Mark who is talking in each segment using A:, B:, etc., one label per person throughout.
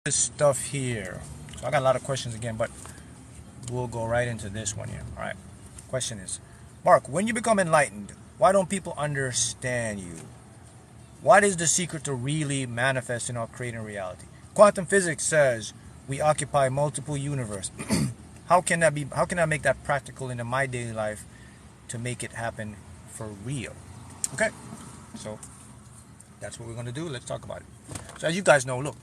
A: This stuff here. So I got a lot of questions again, but we'll go right into this one here. All right. Question is, Mark, when you become enlightened, why don't people understand you? What is the secret to really manifesting or creating reality? Quantum physics says we occupy multiple universes. How can that be? How can I make that practical into my daily life to make it happen for real? Okay. So that's what we're going to do. Let's talk about it. So as you guys know, look,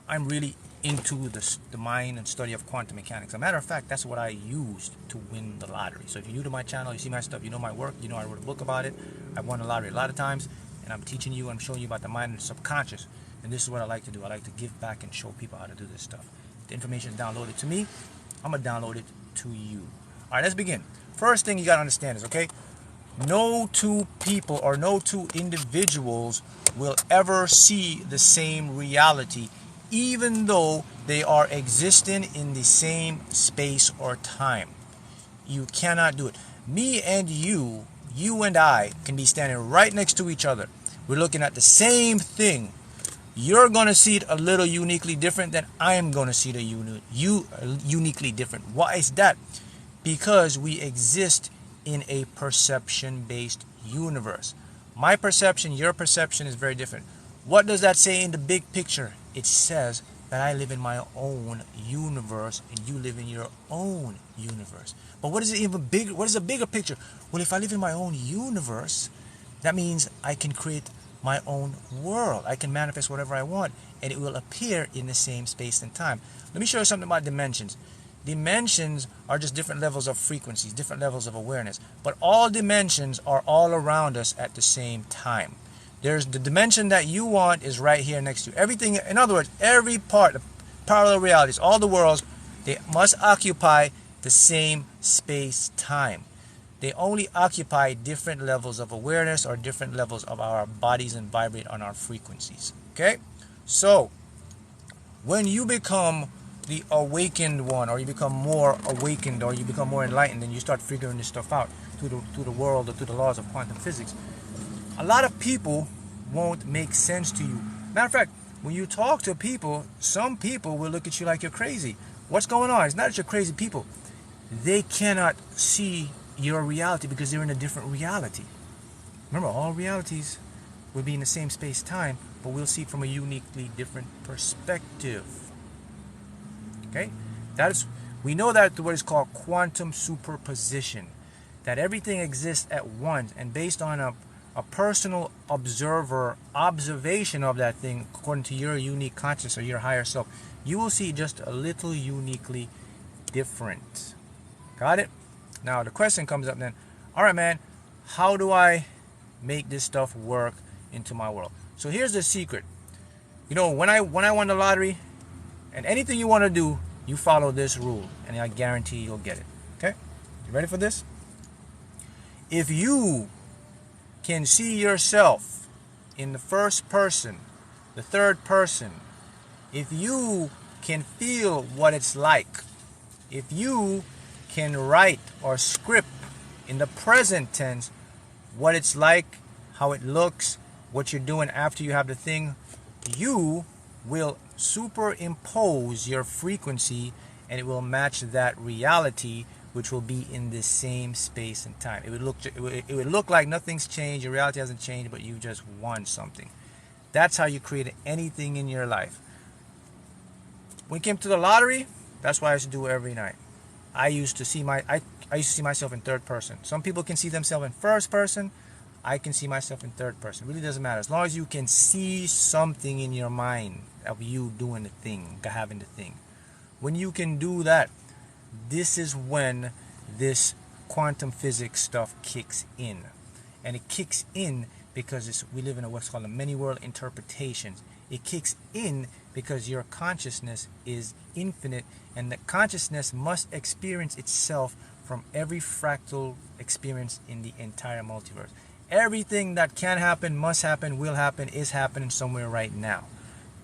A: I'm really into the mind and study of quantum mechanics. As a matter of fact, that's what I used to win the lottery. So if you're new to my channel, you see my stuff, you know my work, you know I wrote a book about it. I won the lottery a lot of times, and I'm teaching you, I'm showing you about the mind and the subconscious. And this is what I like to do. I like to give back and show people how to do this stuff. The information is downloaded to me. I'm going to download it to you. All right, let's begin. First thing you got to understand is, okay, no two people or no two individuals will ever see the same reality, even though they are existing in the same space or time. You cannot do it. Me and you and I can be standing right next to each other. We're looking at the same thing. You're going to see it a little uniquely different than I am going to see it uniquely different. Why is that? Because we exist in a perception-based universe. My perception, your perception is very different. What does that say in the big picture? It says that I live in my own universe and you live in your own universe. But what is it even bigger? What is a bigger picture? Well, if I live in my own universe, that means I can create my own world. I can manifest whatever I want, and it will appear in the same space and time. Let me show you something about dimensions. Dimensions are just different levels of frequencies, different levels of awareness. But all dimensions are all around us at the same time. There's the dimension that you want is right here next to you. Everything, in other words, every part, the parallel realities, all the worlds, they must occupy the same space-time. They only occupy different levels of awareness or different levels of our bodies and vibrate on our frequencies. Okay? So, when you become the awakened one, or you become more awakened, or you become more enlightened, and you start figuring this stuff out through the world or through the laws of quantum physics, a lot of people won't make sense to you. Matter of fact, when you talk to people, some people will look at you like you're crazy. What's going on? It's not that you're crazy people. They cannot see your reality because they're in a different reality. Remember, all realities will be in the same space-time, but we'll see it from a uniquely different perspective. Okay? We know that what is called quantum superposition, that everything exists at once, and based on a personal observation of that thing, according to your unique consciousness or your higher self, you will see just a little uniquely different. Got it? Now the question comes up then, all right, man, how do I make this stuff work into my world? So here's the secret. You know, when I won the lottery, and anything you want to do, you follow this rule, and I guarantee you'll get it. Okay? You ready for this? If you can see yourself in the first person, the third person, if you can feel what it's like, if you can write or script in the present tense what it's like, how it looks, what you're doing after you have the thing, you will superimpose your frequency and it will match that reality, which will be in the same space and time. It would look like nothing's changed, your reality hasn't changed, but you just won something. That's how you create anything in your life. When it came to the lottery, that's what I used to do every night. I used to see myself in third person. Some people can see themselves in first person. I can see myself in third person. It really doesn't matter. As long as you can see something in your mind of you doing the thing, having the thing. When you can do that, this is when this quantum physics stuff kicks in. And it kicks in because we live in what's called a many world interpretation. It kicks in because your consciousness is infinite, and the consciousness must experience itself from every fractal experience in the entire multiverse. Everything that can happen, must happen, will happen, is happening somewhere right now,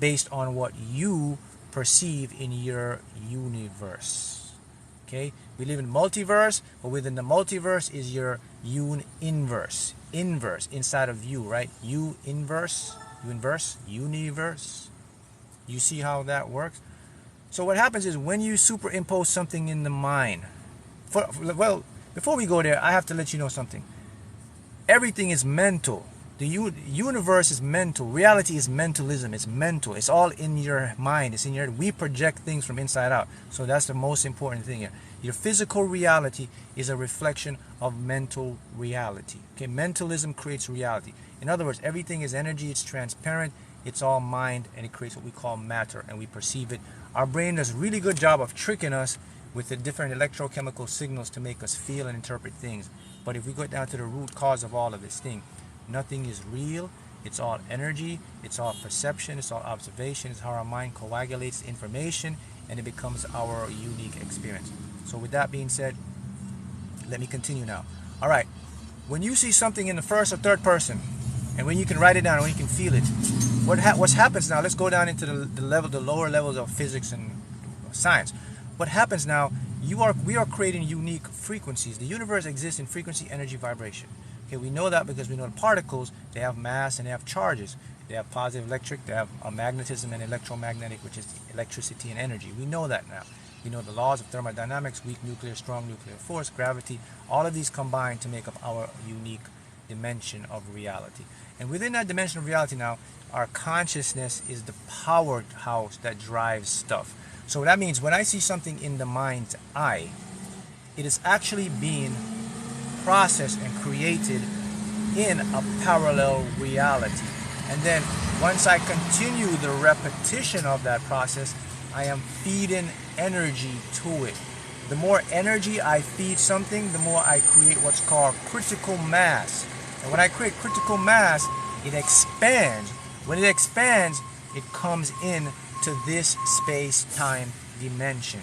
A: based on what you perceive in your universe. Okay? We live in multiverse, but within the multiverse is your inverse inside of you, right? Universe. You see how that works? So what happens is when you superimpose something in the mind, well, before we go there, I have to let you know something. Everything is mental. The universe is mental. Reality is mentalism. It's mental. It's all in your mind. It's in your. We project things from inside out. So that's the most important thing here. Your physical reality is a reflection of mental reality. Okay, mentalism creates reality. In other words, everything is energy. It's transparent. It's all mind, and it creates what we call matter, and we perceive it. Our brain does a really good job of tricking us with the different electrochemical signals to make us feel and interpret things. But if we go down to the root cause of all of this thing, nothing is real. It's all energy. It's all perception. It's all observation. It's how our mind coagulates information, and it becomes our unique experience. So with that being said, let me continue now. All right. When you see something in the first or third person, and when you can write it down, and when you can feel it, what happens now? Let's go down into the lower levels of physics and science. What happens now? We are creating unique frequencies. The universe exists in frequency, energy, vibration. Okay, we know that because we know the particles, they have mass and they have charges. They have positive electric, they have a magnetism and electromagnetic, which is electricity and energy. We know that now. We know the laws of thermodynamics, weak nuclear, strong nuclear force, gravity. All of these combine to make up our unique dimension of reality. And within that dimension of reality now, our consciousness is the powerhouse that drives stuff. So that means when I see something in the mind's eye, it is actually being processed and created in a parallel reality. And then once I continue the repetition of that process, I am feeding energy to it. The more energy I feed something, the more I create what's called critical mass. And when I create critical mass, it expands. When it expands, it comes in to this space-time dimension.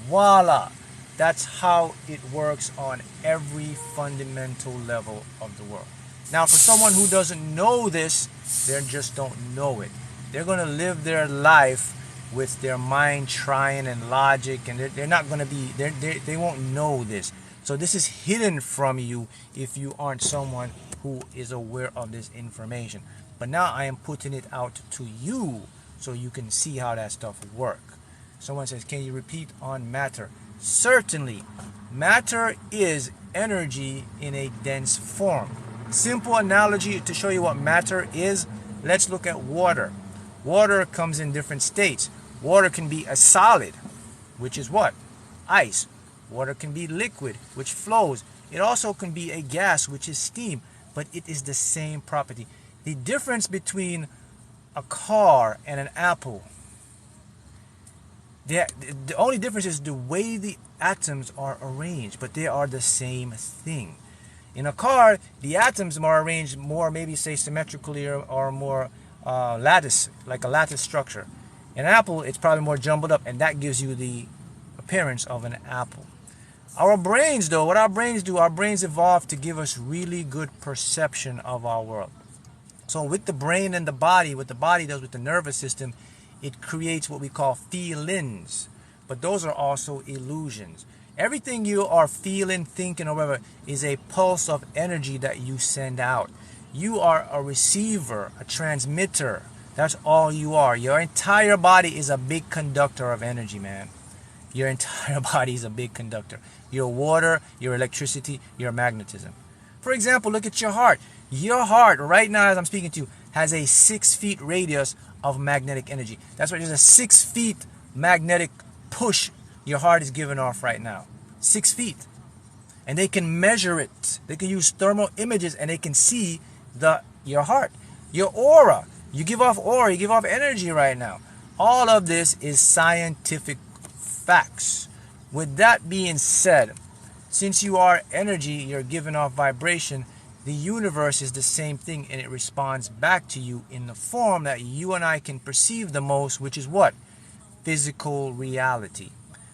A: Voila! That's how it works on every fundamental level of the world. Now, for someone who doesn't know this, they just don't know it. They're going to live their life with their mind trying and logic, and they're not going to be, they won't know this. So this is hidden from you if you aren't someone who is aware of this information. But now I am putting it out to you so you can see how that stuff works. Someone says, can you repeat on matter? Certainly. Matter is energy in a dense form. Simple analogy to show you what matter is, let's look at water. Water comes in different states. Water can be a solid, which is what? Ice. Water can be liquid, which flows. It also can be a gas, which is steam, but it is the same property. The difference between a car and an apple, the only difference is the way the atoms are arranged, but they are the same thing. In a car, the atoms are arranged more, maybe say symmetrically or more lattice, like a lattice structure. In an apple, it's probably more jumbled up, and that gives you the appearance of an apple. Our brains, though, what our brains do, our brains evolved to give us really good perception of our world. So with the brain and the body, what the body does with the nervous system, it creates what we call feelings. But those are also illusions. Everything you are feeling, thinking, or whatever is a pulse of energy that you send out. You are a receiver, a transmitter. That's all you are. Your entire body is a big conductor of energy, man. Your entire body is a big conductor. Your water, your electricity, your magnetism. For example, look at your heart. Your heart, right now as I'm speaking to you, has a 6 feet radius of magnetic energy. That's why there's a 6 feet magnetic push your heart is giving off right now. 6 feet. And they can measure it. They can use thermal images and they can see your heart. Your aura. You give off aura, you give off energy right now. All of this is scientific facts. With that being said, since you are energy, you're giving off vibration, the universe is the same thing, and it responds back to you in the form that you and I can perceive the most, which is what? Physical reality.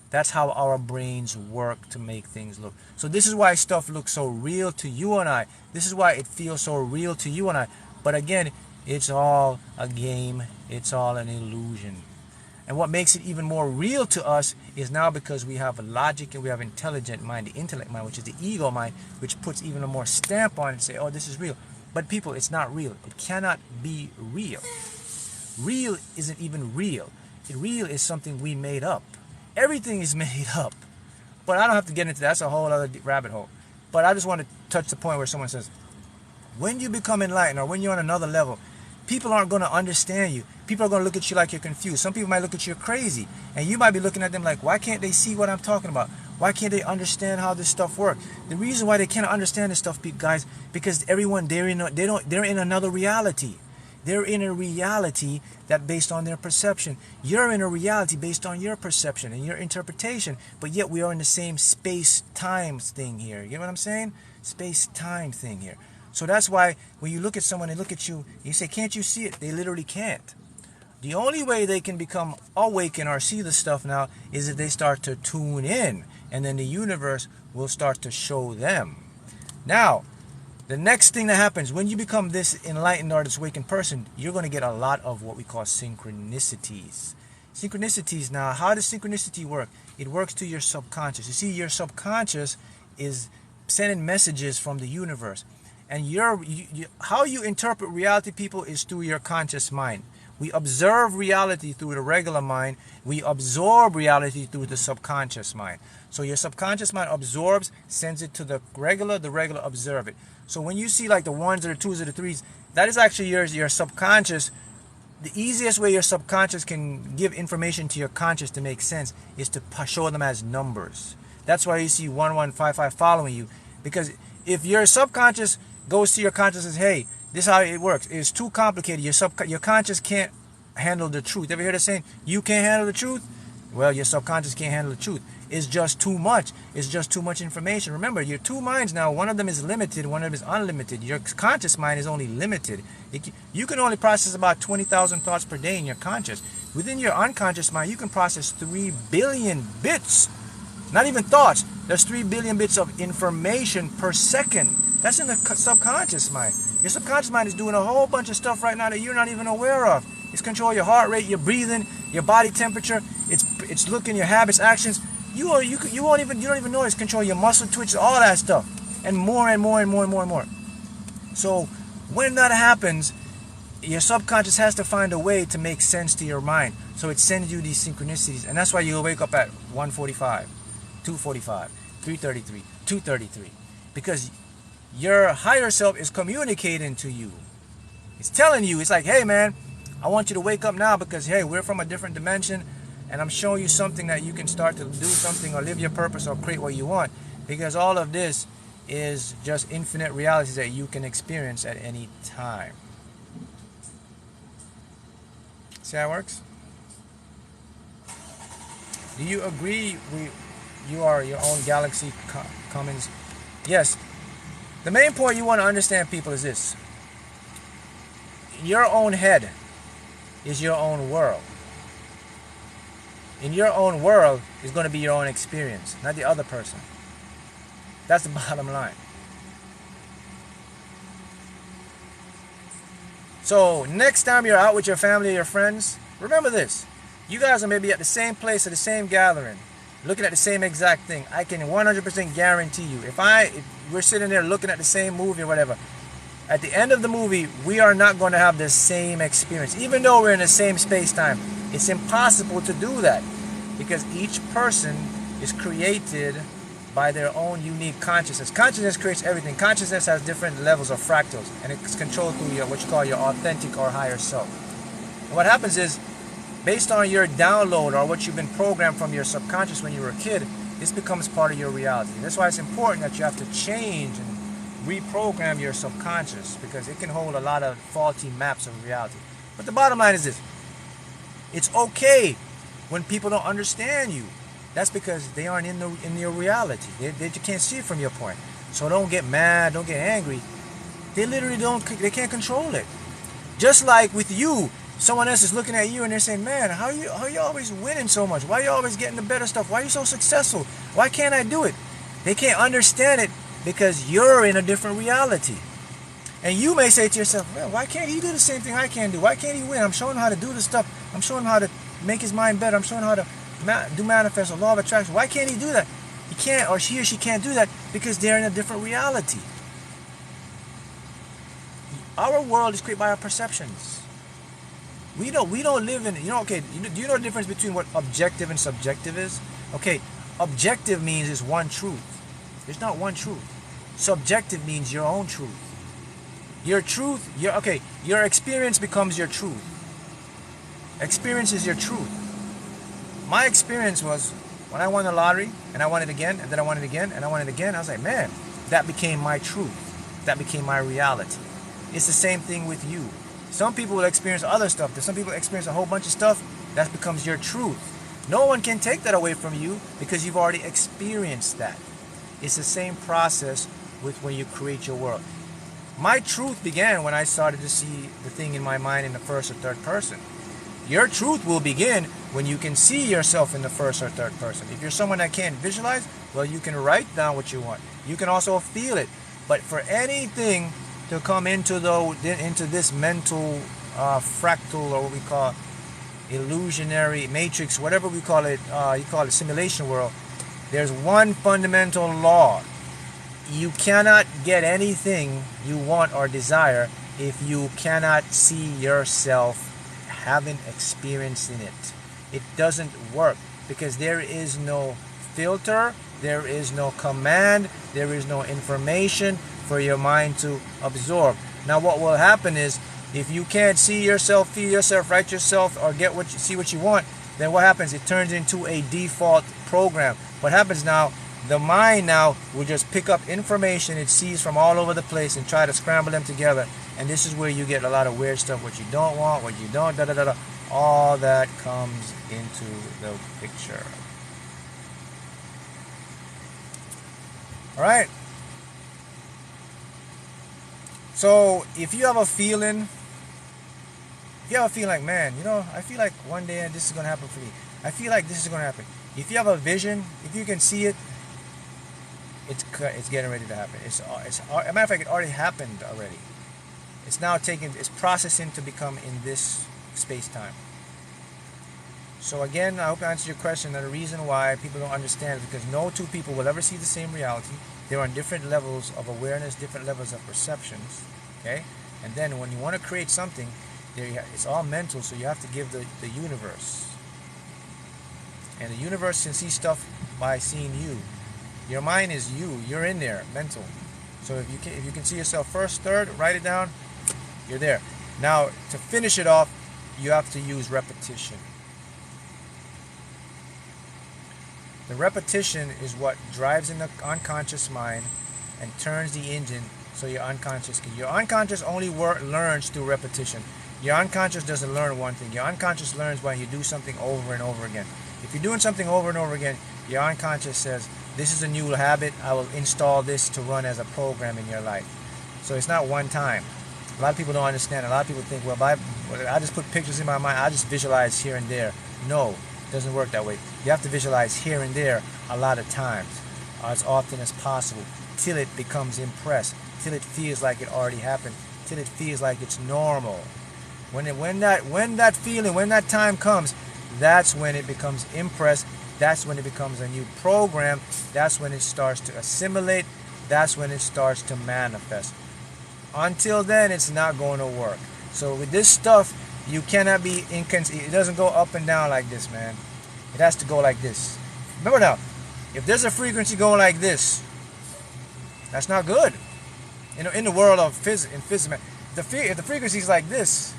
A: That's how our brains work to make things look. So this is why stuff looks so real to you and I. This is why it feels so real to you and I. But again, it's all a game. It's all an illusion. And what makes it even more real to us is now because we have a logic and we have intelligent mind, the intellect mind, which is the ego mind, which puts even a more stamp on it and say, oh, this is real. But people, it's not real. It cannot be real. Real isn't even real. Real is something we made up. Everything is made up. But I don't have to get into that. That's a whole other rabbit hole. But I just want to touch the point where someone says, when you become enlightened or when you're on another level, people aren't going to understand you. People are going to look at you like you're confused. Some people might look at you crazy. And you might be looking at them like, why can't they see what I'm talking about? Why can't they understand how this stuff works? The reason why they can't understand this stuff, guys, because everyone, they're in another reality. They're in a reality that based on their perception. You're in a reality based on your perception and your interpretation. But yet we are in the same space-time thing here. You know what I'm saying? Space-time thing here. So that's why when you look at someone and look at you, you say, can't you see it? They literally can't. The only way they can become awakened or see the stuff now is if they start to tune in. And then the universe will start to show them. Now, the next thing that happens, when you become this enlightened or this awakened person, you're going to get a lot of what we call synchronicities. Synchronicities, now, how does synchronicity work? It works to your subconscious. You see, your subconscious is sending messages from the universe. And how you interpret reality, people, is through your conscious mind. We observe reality through the regular mind. We absorb reality through the subconscious mind. So your subconscious mind absorbs, sends it to the regular observe it. So when you see like the ones or the twos or the threes, that is actually your subconscious. The easiest way your subconscious can give information to your conscious to make sense is to show them as numbers. That's why you see 1155 following you. Because if your subconscious goes to your conscious and says, hey, this is how it works. It's too complicated. Your conscious can't handle the truth. Ever hear the saying, you can't handle the truth? Well, your subconscious can't handle the truth. It's just too much. It's just too much information. Remember, your two minds now, one of them is limited, one of them is unlimited. Your conscious mind is only limited. You can only process about 20,000 thoughts per day in your conscious. Within your unconscious mind, you can process 3 billion bits. Not even thoughts. There's 3 billion bits of information per second. That's in the subconscious mind. Your subconscious mind is doing a whole bunch of stuff right now that you're not even aware of. It's controlling your heart rate, your breathing, your body temperature. It's looking your habits, actions. You don't even know it's controlling your muscle twitches, all that stuff, and more and more and more and more and more. So when that happens, your subconscious has to find a way to make sense to your mind. So it sends you these synchronicities, and that's why you'll wake up at 1:45, 2:45, 3:33, 2:33, because your higher self is communicating to you. It's telling you, it's like, hey man, I want you to wake up now because, hey, we're from a different dimension and I'm showing you something that you can start to do something or live your purpose or create what you want, because all of this is just infinite realities that you can experience at any time. See how it works? Do you agree you are your own galaxy, Cummins? Yes. The main point you want to understand, people, is this. Your own head is your own world. In your own world is going to be your own experience, not the other person. That's the bottom line. So next time you're out with your family or your friends, remember this. You guys are maybe at the same place or the same gathering, looking at the same exact thing. I can 100% guarantee you, if we're sitting there looking at the same movie or whatever, at the end of the movie, we are not going to have the same experience. Even though we're in the same space-time, it's impossible to do that because each person is created by their own unique consciousness. Consciousness creates everything. Consciousness has different levels of fractals, and it's controlled through what you call your authentic or higher self. And what happens is, based on your download or what you've been programmed from your subconscious when you were a kid, this becomes part of your reality. That's why it's important that you have to change and reprogram your subconscious, because it can hold a lot of faulty maps of reality. But the bottom line is this. It's okay when people don't understand you. That's because they aren't in your reality. They can't see it from your point. So don't get mad, don't get angry. They literally they can't control it. Just like with you, someone else is looking at you and they're saying, man, how are you always winning so much? Why are you always getting the better stuff? Why are you so successful? Why can't I do it? They can't understand it because you're in a different reality. And you may say to yourself, well, why can't he do the same thing I can do? Why can't he win? I'm showing him how to do this stuff. I'm showing him how to make his mind better. I'm showing him how to do manifest a law of attraction. Why can't he do that? He can't, or he or she can't do that because they're in a different reality. Our world is created by our perceptions. We don't live in, okay, do you know the difference between what objective and subjective is? Okay, objective means it's one truth. There's not one truth. Subjective means your own truth. Your truth, your experience becomes your truth. Experience is your truth. My experience was when I won the lottery and I won it again and then I won it again and I won it again. I was like, man, that became my truth. That became my reality. It's the same thing with you. Some people will experience other stuff. Some people experience a whole bunch of stuff. That becomes your truth. No one can take that away from you because you've already experienced that. It's the same process with when you create your world. My truth began when I started to see the thing in my mind in the first or third person. Your truth will begin when you can see yourself in the first or third person. If you're someone that can't visualize, well, you can write down what you want. You can also feel it. But for anything to come into this mental fractal, or what we call illusionary matrix, whatever we call it, you call it simulation world, there's one fundamental law. You cannot get anything you want or desire if you cannot see yourself having experience in it. It doesn't work because there is no filter, there is no command, there is no information for your mind to absorb. Now what will happen is, if you can't see yourself, feel yourself, write yourself, or see what you want, then what happens? It turns into a default program. What happens now? The mind now will just pick up information it sees from all over the place and try to scramble them together. And this is where you get a lot of weird stuff, what you don't want, what you don't, da-da-da-da. All that comes into the picture. All right? So if you have a feeling, like, man, I feel like one day this is going to happen for me. I feel like this is going to happen. If you have a vision, if you can see it, it's getting ready to happen. As a matter of fact, it already happened already. It's now it's processing to become in this space-time. So again, I hope I answered your question. And the reason why people don't understand is because no two people will ever see the same reality. They're on different levels of awareness, different levels of perceptions. Okay? And then when you want to create something, it's all mental, so you have to give the universe. And the universe can see stuff by seeing you. Your mind is you. You're in there, mental. So if you can see yourself first, third, write it down, you're there. Now, to finish it off, you have to use repetition. The repetition is what drives in the unconscious mind and turns the engine so your unconscious only learns through repetition. Your unconscious doesn't learn one thing. Your unconscious learns when you do something over and over again. If you're doing something over and over again, your unconscious says, this is a new habit, I will install this to run as a program in your life. So it's not one time. A lot of people don't understand. A lot of people think, well, I just put pictures in my mind, I just visualize here and there. No, it doesn't work that way. You have to visualize here and there a lot of times, as often as possible, till it becomes impressed, till it feels like it already happened, till it feels like it's normal. When that time comes, that's when it becomes impressed. That's when it becomes a new program. That's when it starts to assimilate. That's when it starts to manifest. Until then, it's not going to work. So with this stuff, you cannot be inconsistent. It doesn't go up and down like this, man. It has to go like this. Remember now, if there's a frequency going like this, that's not good. In the world of physics, if the frequency is like this,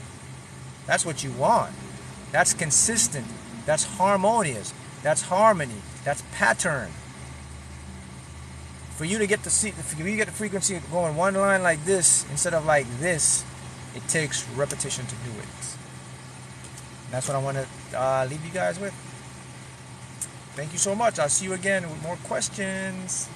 A: that's what you want. That's consistent. That's harmonious. That's harmony. That's pattern. For you to get the frequency going one line like this instead of like this, it takes repetition to do it. And that's what I want to leave you guys with. Thank you so much. I'll see you again with more questions.